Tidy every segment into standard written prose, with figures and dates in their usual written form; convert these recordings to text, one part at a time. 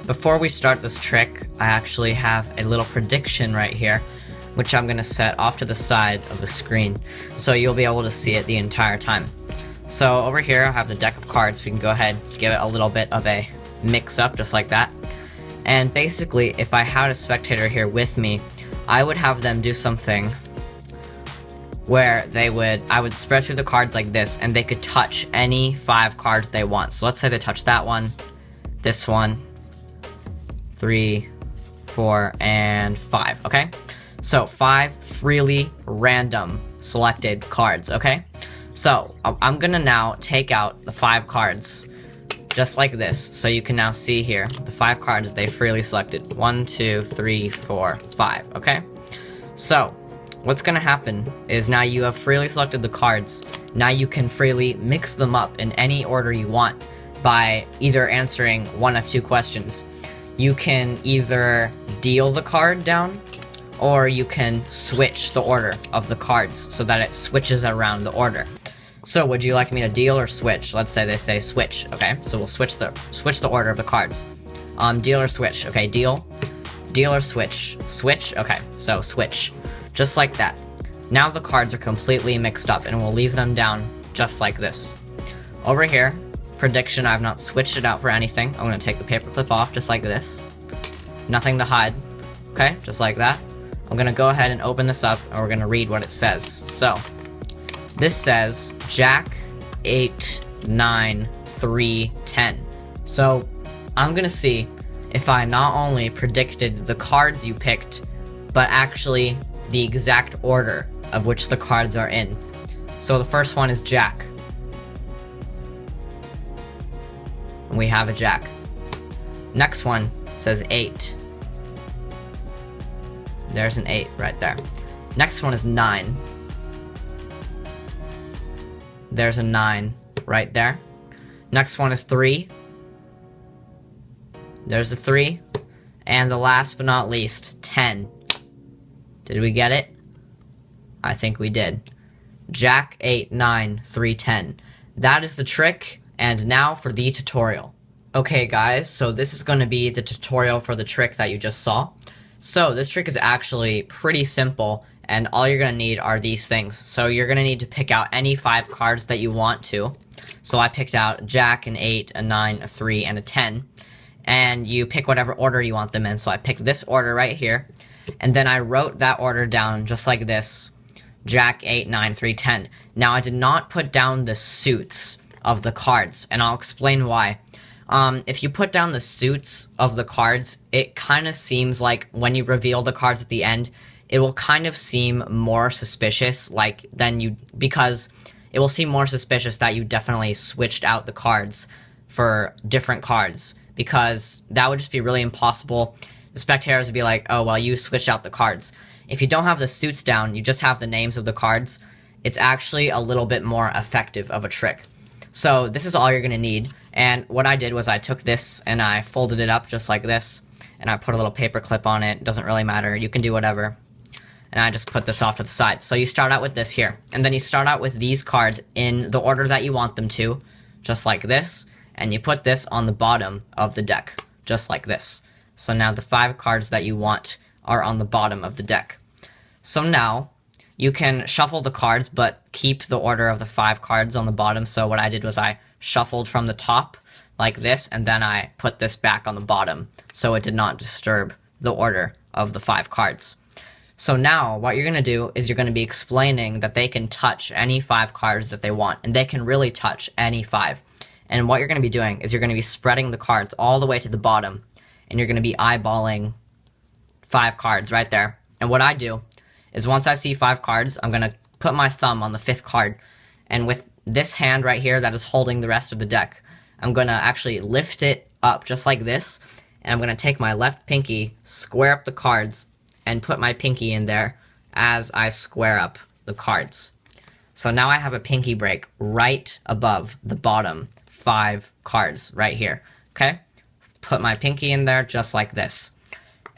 before we start this trick, I actually have a little prediction right here, which I'm going to set off to the side of the screen, so you'll be able to see it the entire time. So over here I have the deck of cards. We can go ahead and give it a little bit of a mix up, just like that. And basically, if I had a spectator here with me, I would have them do something where I would spread through the cards like this, and they could touch any 5 cards they want. So let's say they touch that one, this one, 3, 4, and 5, okay? So 5 freely random selected cards, okay? So I'm gonna now take out the 5 cards, just like this. So you can now see here, the 5 cards they freely selected. 1, 2, 3, 4, 5, okay? So what's gonna happen is now you have freely selected the cards. Now you can freely mix them up in any order you want by either answering one of 2 questions. You can either deal the card down, or you can switch the order of the cards so that it switches around the order. So would you like me to deal or switch? Let's say they say switch, okay? So we'll switch the order of the cards. Deal or switch, okay? Deal or switch. Switch, okay, so switch. Just like that. Now the cards are completely mixed up, and we'll leave them down just like this. Over here, prediction, I've not switched it out for anything. I'm gonna take the paper clip off just like this. Nothing to hide, okay? Just like that. I'm gonna go ahead and open this up, and we're gonna read what it says. So, this says Jack, 8, 9, 3, 10. So, I'm gonna see if I not only predicted the cards you picked, but actually the exact order of which the cards are in. So the first one is Jack. We have a Jack. Next one says 8. There's an 8 right there. Next one is 9. There's a 9 right there. Next one is 3. There's a 3. And the last but not least, 10. Did we get it? I think we did. Jack, 8, 9, 3, 10. That is the trick, and now for the tutorial. Okay guys, so this is going to be the tutorial for the trick that you just saw. So this trick is actually pretty simple, and all you're going to need are these things. So you're going to need to pick out any 5 cards that you want to. So I picked out Jack, an 8, a 9, a 3, and a 10. And you pick whatever order you want them in. So I picked this order right here. And then I wrote that order down just like this. Jack, 8, 9, 3, 10. Now I did not put down the suits of the cards, and I'll explain why. If you put down the suits of the cards, it kind of seems like when you reveal the cards at the end, it will kind of seem more suspicious, because it will seem more suspicious that you definitely switched out the cards for different cards, because that would just be really impossible. The spectators would be like, oh, well, you switched out the cards. If you don't have the suits down, you just have the names of the cards, it's actually a little bit more effective of a trick. So this is all you're going to need. And what I did was I took this and I folded it up just like this, and I put a little paper clip on it. It doesn't really matter. You can do whatever. And I just put this off to the side. So you start out with this here. And then you start out with these cards in the order that you want them to, just like this. And you put this on the bottom of the deck, just like this. So now the 5 cards that you want are on the bottom of the deck. So now you can shuffle the cards, but keep the order of the 5 cards on the bottom. So what I did was I shuffled from the top like this, and then I put this back on the bottom, so it did not disturb the order of the 5 cards. So now what you're going to do is you're going to be explaining that they can touch any 5 cards that they want, and they can really touch any 5. And what you're going to be doing is you're going to be spreading the cards all the way to the bottom, and you're going to be eyeballing 5 cards right there. And what I do is once I see 5 cards, I'm going to put my thumb on the 5th card, and with this hand right here that is holding the rest of the deck, I'm going to actually lift it up just like this, and I'm going to take my left pinky, square up the cards, and put my pinky in there as I square up the cards. So now I have a pinky break right above the bottom 5 cards right here, okay? Put my pinky in there just like this.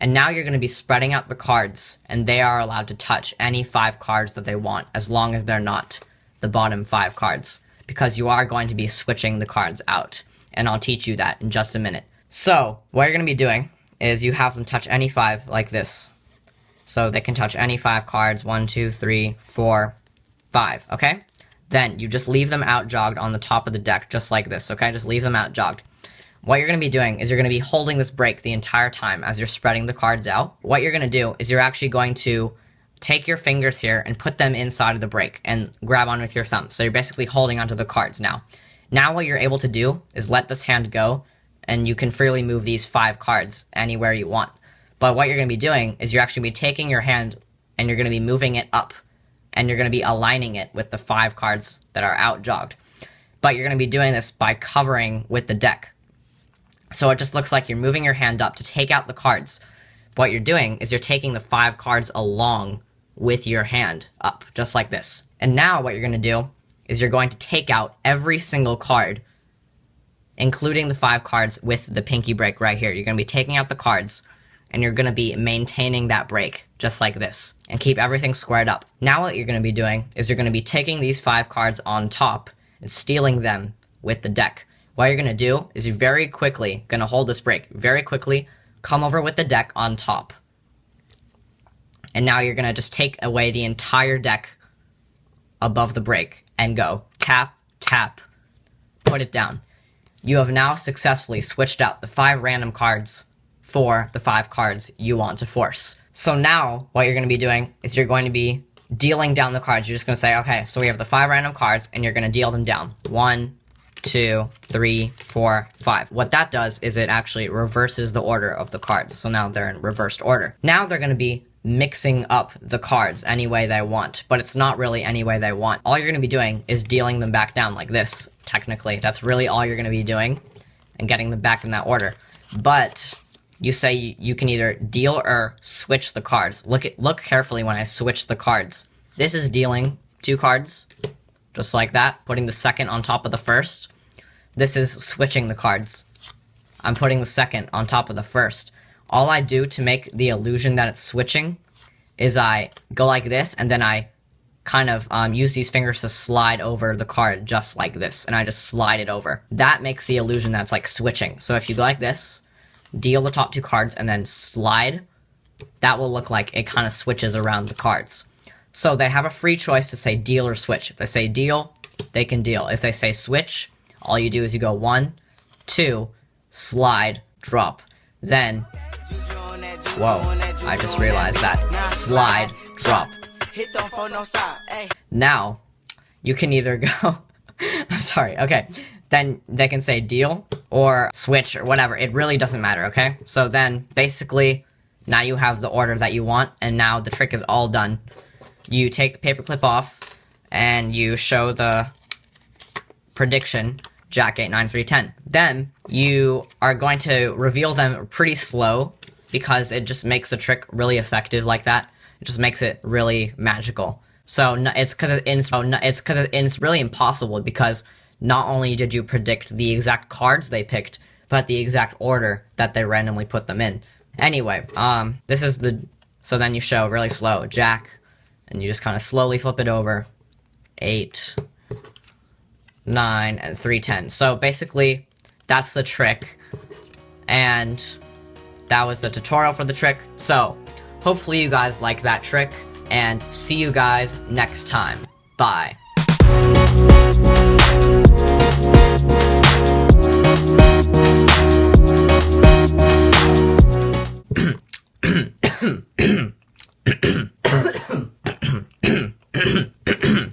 And now you're going to be spreading out the cards, and they are allowed to touch any 5 cards that they want, as long as they're not the bottom 5 cards, because you are going to be switching the cards out, and I'll teach you that in just a minute. So, what you're going to be doing is you have them touch any 5 like this. So they can touch any 5 cards, 1, 2, 3, 4, 5, okay? Then you just leave them out jogged on the top of the deck, just like this, okay? Just leave them out jogged. What you're going to be doing is you're going to be holding this break the entire time as you're spreading the cards out. What you're going to do is you're actually going to take your fingers here and put them inside of the break and grab on with your thumb. So you're basically holding onto the cards now. Now what you're able to do is let this hand go, and you can freely move these 5 cards anywhere you want. But what you're going to be doing is you're actually going to be taking your hand and you're going to be moving it up, and you're going to be aligning it with the 5 cards that are out jogged. But you're going to be doing this by covering with the deck. So it just looks like you're moving your hand up to take out the cards. What you're doing is you're taking the 5 cards along with your hand up, just like this. And now what you're going to do is you're going to take out every single card, including the 5 cards with the pinky break right here. You're going to be taking out the cards, and you're going to be maintaining that break, just like this, and keep everything squared up. Now what you're going to be doing is you're going to be taking these 5 cards on top and stealing them with the deck. What you're going to do is you're very quickly going to hold this break, very quickly come over with the deck on top. And now you're going to just take away the entire deck above the break and go tap, tap, put it down. You have now successfully switched out the 5 random cards for the 5 cards you want to force. So now what you're going to be doing is you're going to be dealing down the cards. You're just going to say, okay, so we have the 5 random cards, and you're going to deal them down. 1, 2, 3, 4, 5. What that does is it actually reverses the order of the cards. So now they're in reversed order. Now they're going to be mixing up the cards any way they want, but it's not really any way they want. All you're going to be doing is dealing them back down like this, technically. That's really all you're going to be doing, and getting them back in that order. But you say you can either deal or switch the cards. Look carefully when I switch the cards. This is dealing 2 cards, just like that, putting the second on top of the first. This is switching the cards. I'm putting the second on top of the first. All I do to make the illusion that it's switching is I go like this, and then I kind of use these fingers to slide over the card just like this, and I just slide it over. That makes the illusion that it's like switching. So if you go like this, deal the top 2 cards, and then slide, that will look like it kind of switches around the cards. So they have a free choice to say deal or switch. If they say deal, they can deal. If they say switch, all you do is you go 1, 2, slide, drop. Then, whoa, I just realized that. Slide, drop. Now, you can either go, I'm sorry, okay. Then they can say deal or switch or whatever. It really doesn't matter, okay? So then, basically, now you have the order that you want, and now the trick is all done. You take the paperclip off, and you show the prediction, Jack 8, 9, 3, 10. Then, you are going to reveal them pretty slow, because it just makes the trick really effective like that. It just makes it really magical. So, it's really impossible, because not only did you predict the exact cards they picked, but the exact order that they randomly put them in. Anyway, this is so then you show really slow, Jack, and you just kind of slowly flip it over, 8, 9, and 3, 10. So basically, that's the trick, and that was the tutorial for the trick. So, hopefully you guys like that trick, and see you guys next time. Bye.